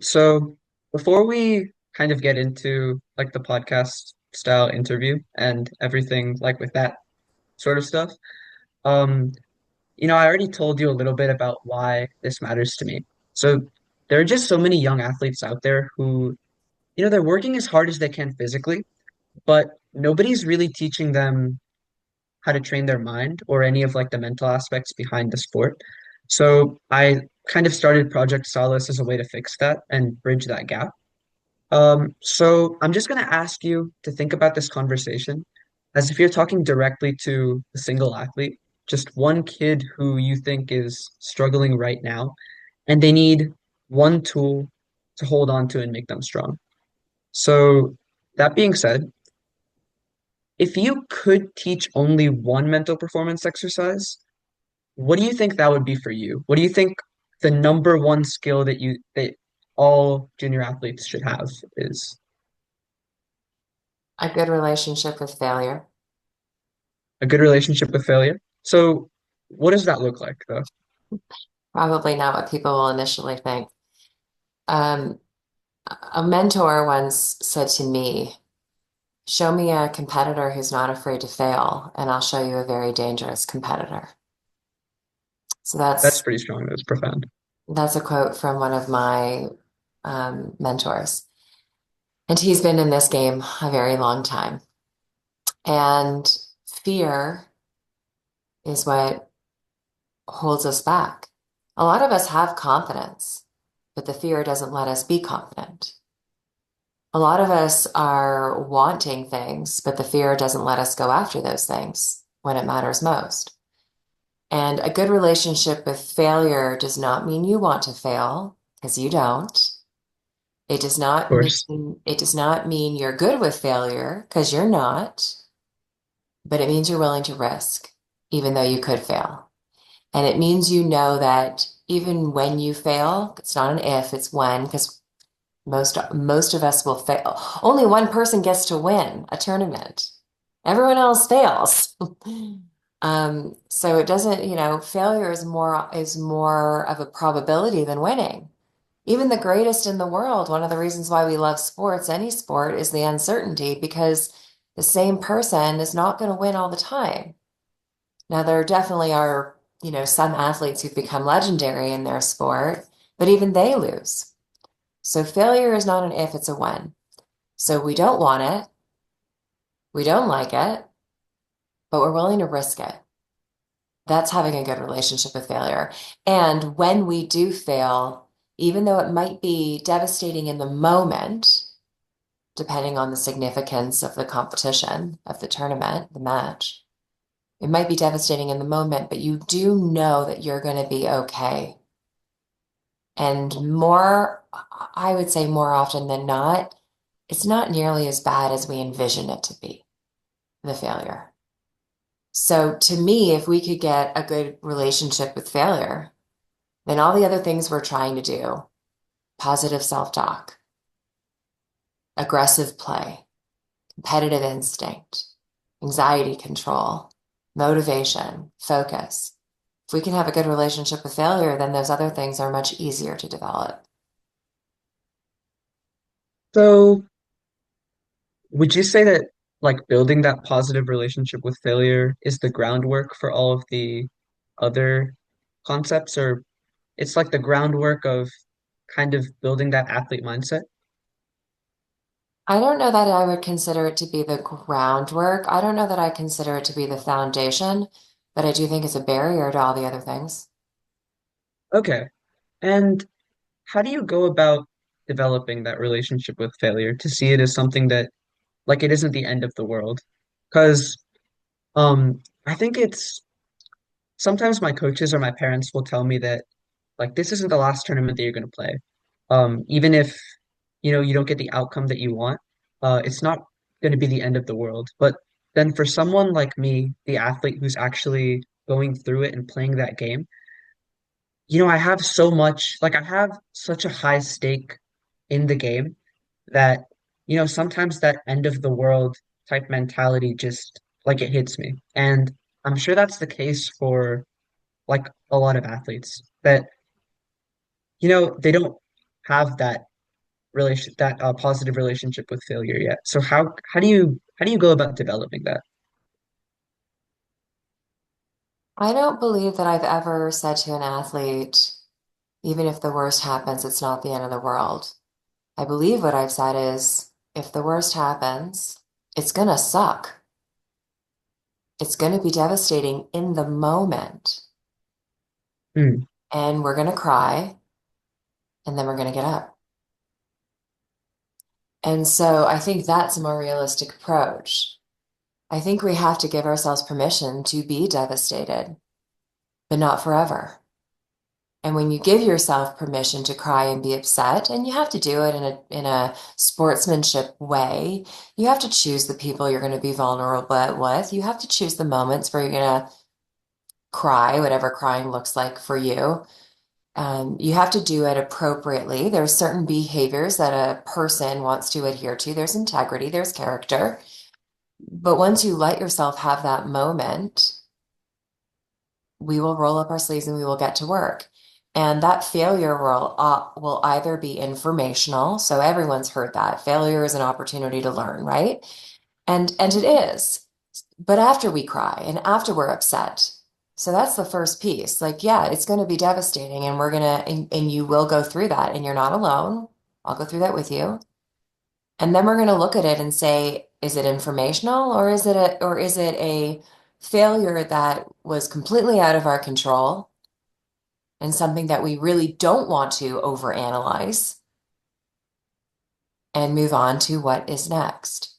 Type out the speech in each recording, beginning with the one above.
So before we kind of get into like the podcast style interview and everything like with that sort of stuff, um, I already told you a little bit about why this matters to me. So there are just so many young athletes out there who, they're working as hard as they can physically, but nobody's really teaching them how to train their mind or any of like the mental aspects behind the sport. So I kind of started Project Solace as a way to fix that and bridge that gap. So I'm just going to ask you to think about this conversation as if you're talking directly to a single athlete, just one kid who you think is struggling right now, and they need one tool to hold on to and make them strong. So that being said, if you could teach only one mental performance exercise, what do you think that would be for you? What do you think the number one skill that all junior athletes should have is? A good relationship with failure. A good relationship with failure. So, what does that look like, though? Probably not what people will initially think. Um, a mentor once said to me, show me a competitor who's not afraid to fail, and I'll show you a very dangerous competitor. So That's that's pretty strong. That's profound. that's a quote from one of my mentors. And he's been in this game a very long time. And fear is what holds us back. A lot of us have confidence, but the fear doesn't let us be confident. A lot of us are wanting things, but the fear doesn't let us go after those things when it matters most. And a good relationship with failure does not mean you want to fail, because you don't. It does Of not course. mean it does not mean you're good with failure, because you're not, but it means you're willing to risk, even though you could fail. And it means you know that even when you fail, it's not an if, it's when, because most of us will fail. Only one person gets to win a tournament. Everyone else fails. So it doesn't, failure is more of a probability than winning. Even the greatest in the world, one of the reasons why we love sports, any sport, is the uncertainty because the same person is not going to win all the time. Now, there definitely are, some athletes who've become legendary in their sport, but even they lose. So failure is not an if, it's a when. So we don't want it, we don't like it, but we're willing to risk it. That's having a good relationship with failure. And when we do fail, even though it might be devastating in the moment, depending on the significance of the competition, of the tournament, the match, it might be devastating in the moment, but you do know that you're going to be okay. And I would say more often than not, it's not nearly as bad as we envision it to be, the failure. So to me, if we could get a good relationship with failure, then all the other things we're trying to do, positive self-talk, aggressive play, competitive instinct, anxiety control, motivation, focus. If we can have a good relationship with failure, then those other things are much easier to develop. So, would you say that like building that positive relationship with failure is the groundwork for all of the other concepts, or it's like the groundwork of kind of building that athlete mindset? I don't know that I would consider it to be the groundwork. I don't know that I consider it to be the foundation, but I do think it's a barrier to all the other things. Okay. And how do you go about developing that relationship with failure to see it as something that like it isn't the end of the world? Because I think it's sometimes my coaches or my parents will tell me that like this isn't the last tournament that you're going to play. Even if you don't get the outcome that you want, it's not going to be the end of the world. But then for someone like me, the athlete who's actually going through it and playing that game, I have so much, like I have such a high stake in the game that, sometimes that end of the world type mentality just like it hits me. And I'm sure that's the case for like a lot of athletes that, they don't have that positive relationship with failure yet. So how do you go about developing that? I don't believe that I've ever said to an athlete, even if the worst happens, it's not the end of the world. I believe what I've said is, if the worst happens, it's gonna suck. It's gonna be devastating in the moment. Hmm. And we're gonna cry, and then we're gonna get up. And so I think that's a more realistic approach. I think we have to give ourselves permission to be devastated, but not forever. And when you give yourself permission to cry and be upset, and you have to do it in a sportsmanship way, you have to choose the people you're going to be vulnerable with. You have to choose the moments where you're going to cry, whatever crying looks like for you. You have to do it appropriately. There's certain behaviors that a person wants to adhere to. There's integrity, there's character. But once you let yourself have that moment, we will roll up our sleeves and we will get to work. And that failure will either be informational. So everyone's heard that failure is an opportunity to learn, right? And it is. But after we cry and after we're upset. So that's the first piece. Like, yeah, it's going to be devastating and and you will go through that and you're not alone. I'll go through that with you. And then we're going to look at it and say, is it informational or is it a failure that was completely out of our control and something that we really don't want to overanalyze and move on to what is next?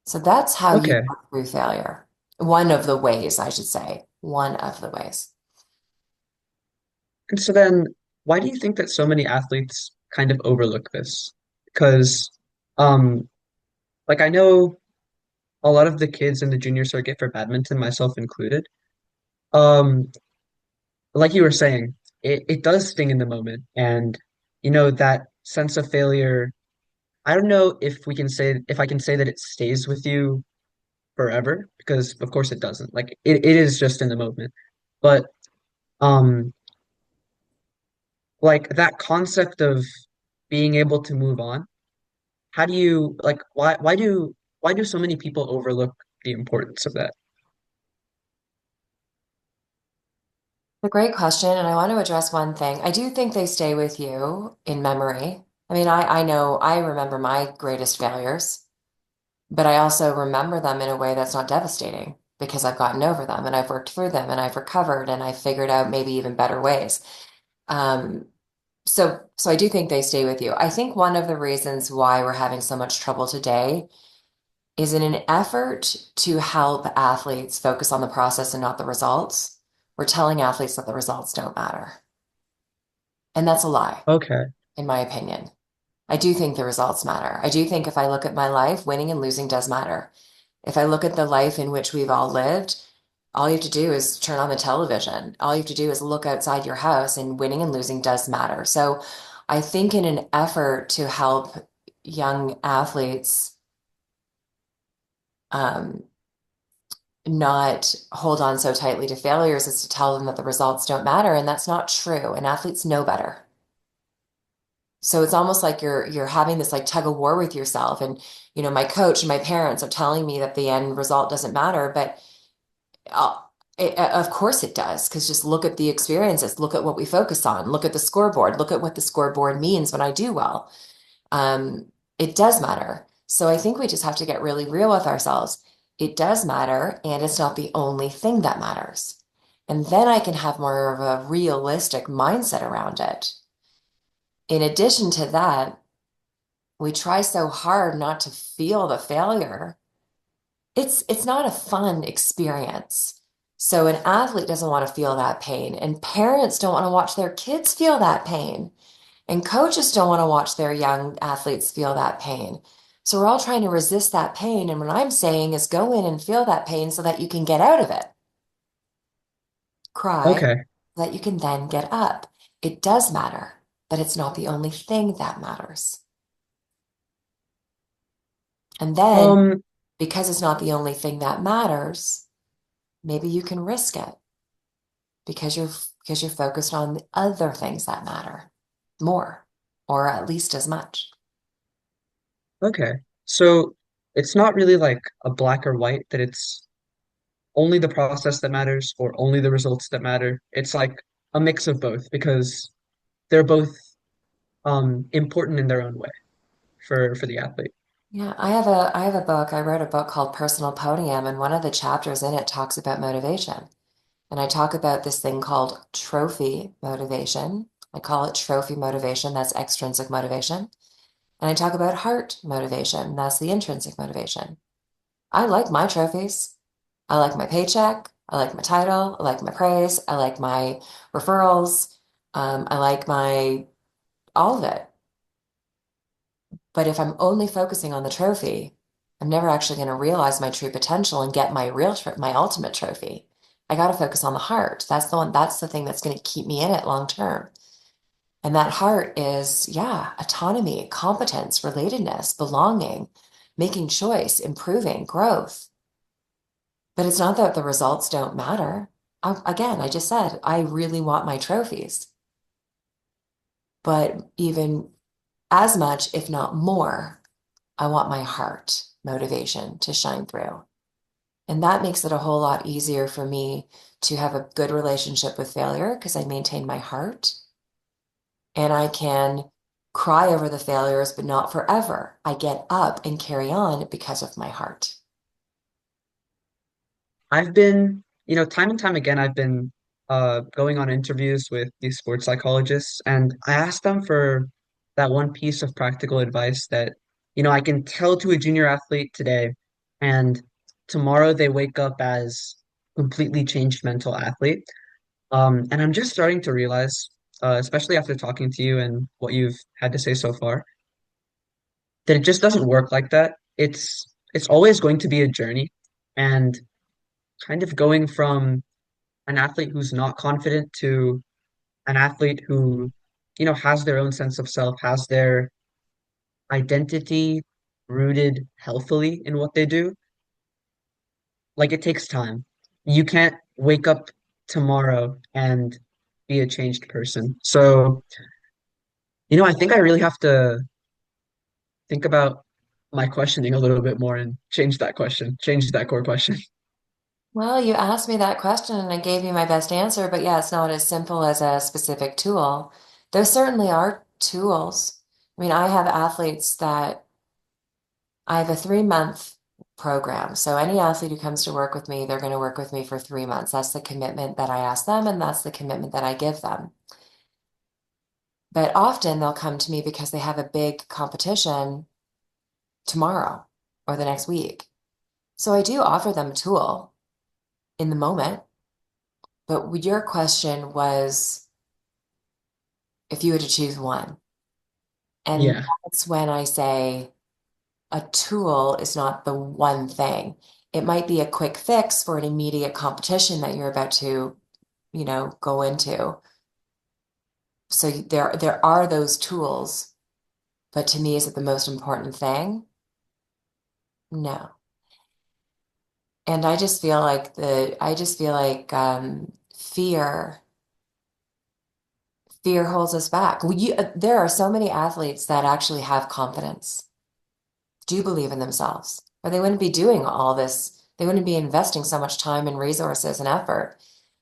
So that's how you Okay. work through failure. One of the ways, I should say, one of the ways. And so then why do you think that so many athletes kind of overlook this? Because um like I know a lot of the kids in the junior circuit for badminton, myself included, um like you were saying, it does sting in the moment. And that sense of failure, I don't know if I can say that it stays with you forever, because of course it doesn't. Like it is just in the moment. But um like that concept of being able to move on, how do you like why do so many people overlook the importance of that? A great question, and I want to address one thing. I do think they stay with you in memory. I mean, I know I remember my greatest failures, but I also remember them in a way that's not devastating because I've gotten over them and I've worked through them and I've recovered and I've figured out maybe even better ways. Um, so I do think they stay with you. I think one of the reasons why we're having so much trouble today is in an effort to help athletes focus on the process and not the results. We're telling athletes that the results don't matter. And that's a lie, Okay. in my opinion. I do think the results matter. I do think if I look at my life, winning and losing does matter. If I look at the life in which we've all lived, all you have to do is turn on the television. All you have to do is look outside your house, and winning and losing does matter. So I think in an effort to help young athletes um, not hold on so tightly to failures is to tell them that the results don't matter, and that's not true. And athletes know better. So it's almost like you're having this like tug of war with yourself. And my coach and my parents are telling me that the end result doesn't matter, but uh, of course it does, because just look at the experiences, look at what we focus on, look at the scoreboard, look at what the scoreboard means when I do well. It does matter. So I think we just have to get really real with ourselves. It does matter, and it's not the only thing that matters. And then I can have more of a realistic mindset around it. In addition to that, we try so hard not to feel the failure. It's not a fun experience. So an athlete doesn't want to feel that pain, and parents don't want to watch their kids feel that pain, and coaches don't want to watch their young athletes feel that pain. So we're all trying to resist that pain. And what I'm saying is go in and feel that pain so that you can get out of it. Cry Okay. so that you can then get up. It does matter, but it's not the only thing that matters. And then, Um, because it's not the only thing that matters, maybe you can risk it because you're focused on the other things that matter more. or at least as much. Okay. So it's not really like a black or white that it's only the process that matters or only the results that matter. It's like a mix of both because they're both important in their own way for the athlete. Yeah, I have a book. I wrote a book called Personal Podium, and one of the chapters in it talks about motivation. And I talk about this thing called trophy motivation. I call it trophy motivation. That's extrinsic motivation. And I talk about heart motivation. That's the intrinsic motivation. I like my trophies. I like my paycheck. I like my title. I like my praise. I like my referrals. I like my all of it. But if I'm only focusing on the trophy, I'm never actually going to realize my true potential and get my my ultimate trophy. I got to focus on the heart. That's the one, that's the thing that's going to keep me in it long term. And that heart is, yeah, autonomy, competence, relatedness, belonging, making choice, improving, growth. But it's not that the results don't matter. Again, I just said, I really want my trophies, but even as much, if not more, I want my heart motivation to shine through. And that makes it a whole lot easier for me to have a good relationship with failure because I maintain my heart and I can cry over the failures, but not forever. I get up and carry on because of my heart. I've been, time and time again, I've been going on interviews with these sports psychologists, and I asked them for that one piece of practical advice that, I can tell to a junior athlete today, and tomorrow they wake up as completely changed mental athlete. And I'm just starting to realize, especially after talking to you and what you've had to say so far, that it just doesn't work like that. It's always going to be a journey, and kind of going from an athlete who's not confident to an athlete who, has their own sense of self, has their identity rooted healthily in what they do. Like it takes time. You can't wake up tomorrow and be a changed person. So, I think I really have to think about my questioning a little bit more and change that core question. Well, you asked me that question and I gave you my best answer, but yeah, it's not as simple as a specific tool. There certainly are tools. I mean, I have athletes that I have a 3 month program. So any athlete who comes to work with me, they're going to work with me for 3 months. That's the commitment that I ask them, and that's the commitment that I give them. But often they'll come to me because they have a big competition tomorrow or the next week. So I do offer them a tool in the moment. But your question was if you had to choose one. And Yeah. that's when I say a tool is not the one thing. It might be a quick fix for an immediate competition that you're about to, go into. So there are those tools, but to me, is it the most important thing? No. And I just feel like fear holds us back. There are so many athletes that actually have confidence, do believe in themselves, or they wouldn't be doing all this. They wouldn't be investing so much time and resources and effort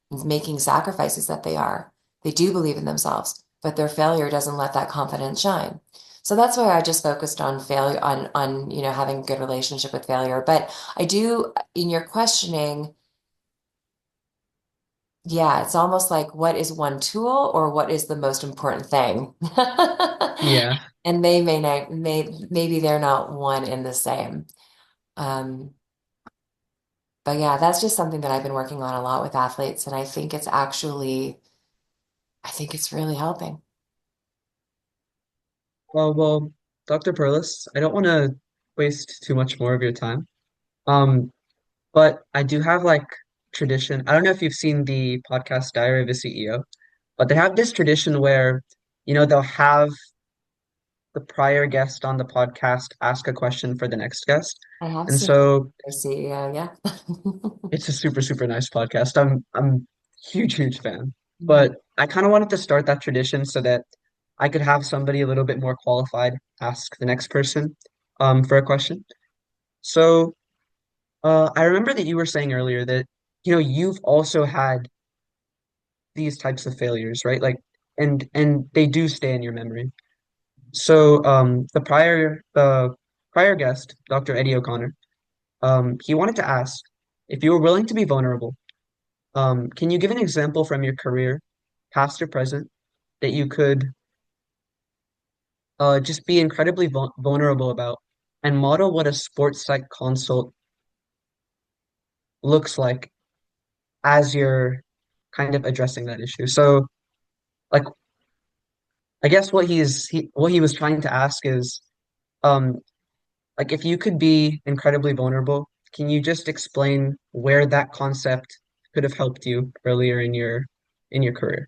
and making sacrifices that they are. They do believe in themselves, but their failure doesn't let that confidence shine. So that's why I just focused on failure, on having a good relationship with failure. But I do, in your questioning, yeah, it's almost like what is one tool or what is the most important thing? Yeah. And they may not, maybe they're not one in the same. Um, but yeah, that's just something that I've been working on a lot with athletes, and I think it's really helping. Well, Dr. Perlus, I don't want to waste too much more of your time. Um, but I do have like tradition. I don't know if you've seen the podcast Diary of a CEO, but they have this tradition where, they'll have the prior guest on the podcast ask a question for the next guest. I have And seen so their CEO, yeah. it's a super, super nice podcast. I'm huge, huge fan. Mhm. But I kind of wanted to start that tradition so that I could have somebody a little bit more qualified ask the next person for a question. So I remember that you were saying earlier that you've also had these types of failures, right? Like and they do stay in your memory. So the prior guest, Dr. Eddie O'Connor, he wanted to ask if you were willing to be vulnerable. Can you give an example from your career, past or present, that you could just be incredibly vulnerable about and model what a sports psych consult looks like as you're kind of addressing that issue? So, like, I guess what he was trying to ask is, um, like, if you could be incredibly vulnerable, can you just explain where that concept could have helped you earlier in your career?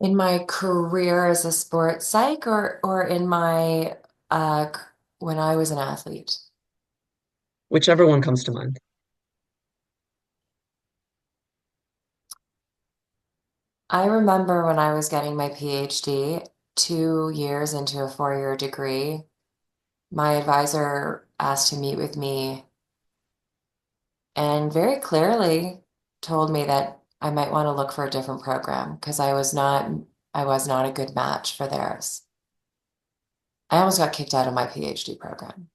In my career as a sports psych or in my c- when I was an athlete. Whichever one comes to mind. I remember when I was getting my PhD, 2 years into a 4-year degree, my advisor asked to meet with me and very clearly told me that I might want to look for a different program because I was not a good match for theirs. I almost got kicked out of my PhD program.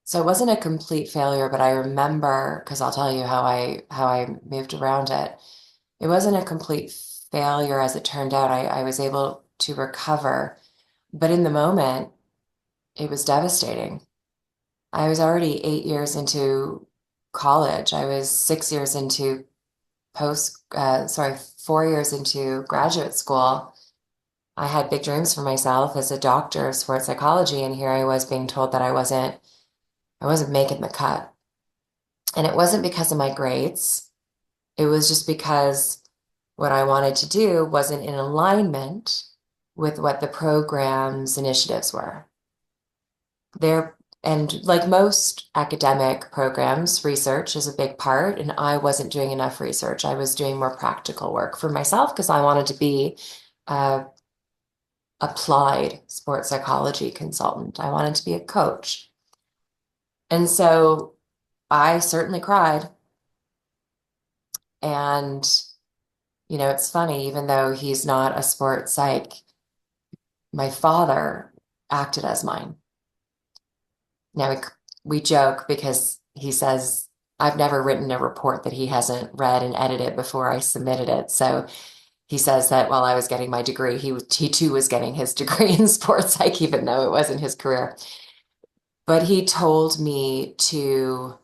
So it wasn't a complete failure, but I remember, because I'll tell you how I moved around it. It wasn't a complete failure as it turned out. I was able to recover, but in the moment, it was devastating. I was already 8 years into college. I was 6 years into 4 years into graduate school. I had big dreams for myself as a doctor of sports psychology, and here I was being told that I wasn't making the cut. And it wasn't because of my grades. It was just because what I wanted to do wasn't in alignment with what the program's initiatives were. There, and like most academic programs, research is a big part, and I wasn't doing enough research. I was doing more practical work for myself because I wanted to be a applied sports psychology consultant. I wanted to be a coach. And so I certainly cried. And, it's funny, even though he's not a sports psych, my father acted as mine. Now we joke because he says, I've never written a report that he hasn't read and edited before I submitted it. So he says that while I was getting my degree, he too was getting his degree in sports psych, even though it wasn't his career. But he told me to,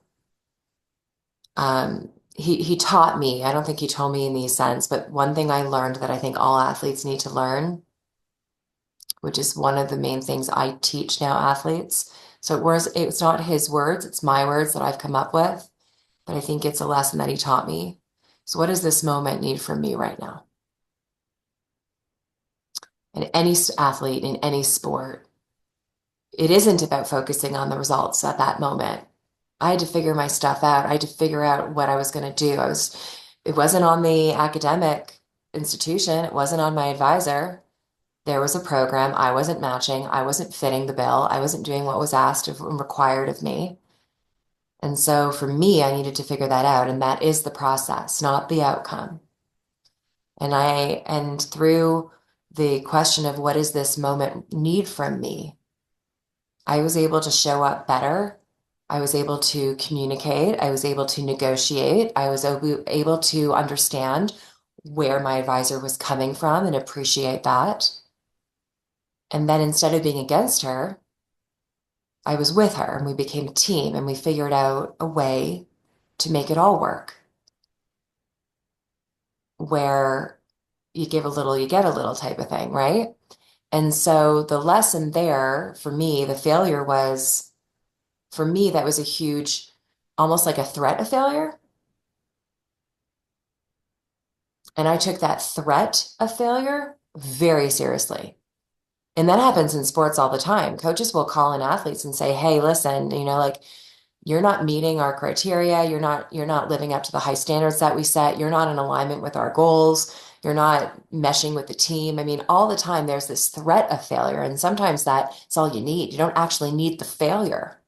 he taught me, I don't think he told me in these sense, but one thing I learned that I think all athletes need to learn, which is one of the main things I teach now athletes. So it's not his words, it's my words that I've come up with, but I think it's a lesson that he taught me. So what does this moment need from me right now? And any athlete in any sport, it isn't about focusing on the results at that moment. I had to figure my stuff out. I had to figure out what I was going to do. It wasn't on the academic institution. It wasn't on my advisor. There was a program. I wasn't matching. I wasn't fitting the bill. I wasn't doing what was asked of and required of me. And so for me, I needed to figure that out. And that is the process, not the outcome. And through the question of what does this moment need from me, I was able to show up better. I was able to communicate. I was able to negotiate. I was able to understand where my advisor was coming from and appreciate that. And then instead of being against her, I was with her and we became a team and we figured out a way to make it all work where you give a little, you get a little type of thing, right? And so the lesson there for me, the failure was, for me, that was a huge, almost like a threat of failure. And I took that threat of failure very seriously. And that happens in sports all the time. Coaches will call in athletes and say, hey, listen, like you're not meeting our criteria. You're not living up to the high standards that we set. You're not in alignment with our goals. You're not meshing with the team. I mean, all the time there's this threat of failure. And sometimes that's all you need. You don't actually need the failure.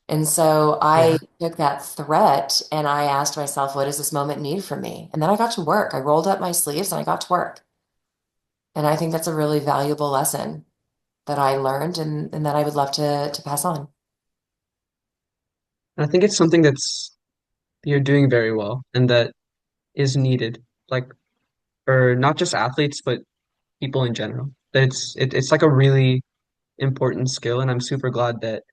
And so I Yeah. took that threat and I asked myself, what does this moment need from me? And then I got to work. I rolled up my sleeves and I got to work. And I think that's a really valuable lesson that I learned and that I would love to pass on. And I think it's something that's you're doing very well and that is needed, like for not just athletes, but people in general. It's like a really important skill, and I'm super glad that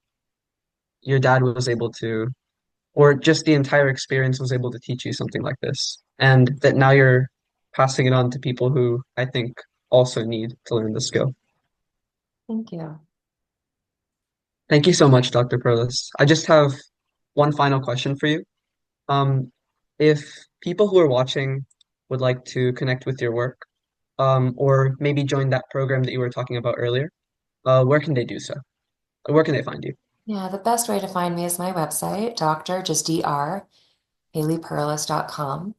your dad was able to, or just the entire experience was able to teach you something like this, and that now you're passing it on to people who I think also need to learn the skill. Thank you. Thank you so much, Dr. Perlis. I just have one final question for you. Um, if people who are watching would like to connect with your work, or maybe join that program that you were talking about earlier, where can they do so? Where can they find you? Yeah, the best way to find me is my website, Dr. just Dr. HaleyPerlis.com.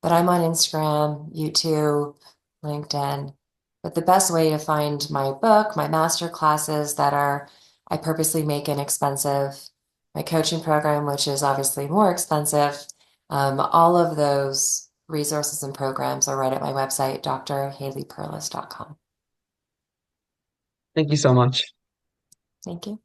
But I'm on Instagram, YouTube, LinkedIn. But the best way to find my book, my master classes that are, I purposely make inexpensive, my coaching program, which is obviously more expensive, all of those resources and programs are right at my website, drhaleyperlis.com. Thank you so much. Thank you.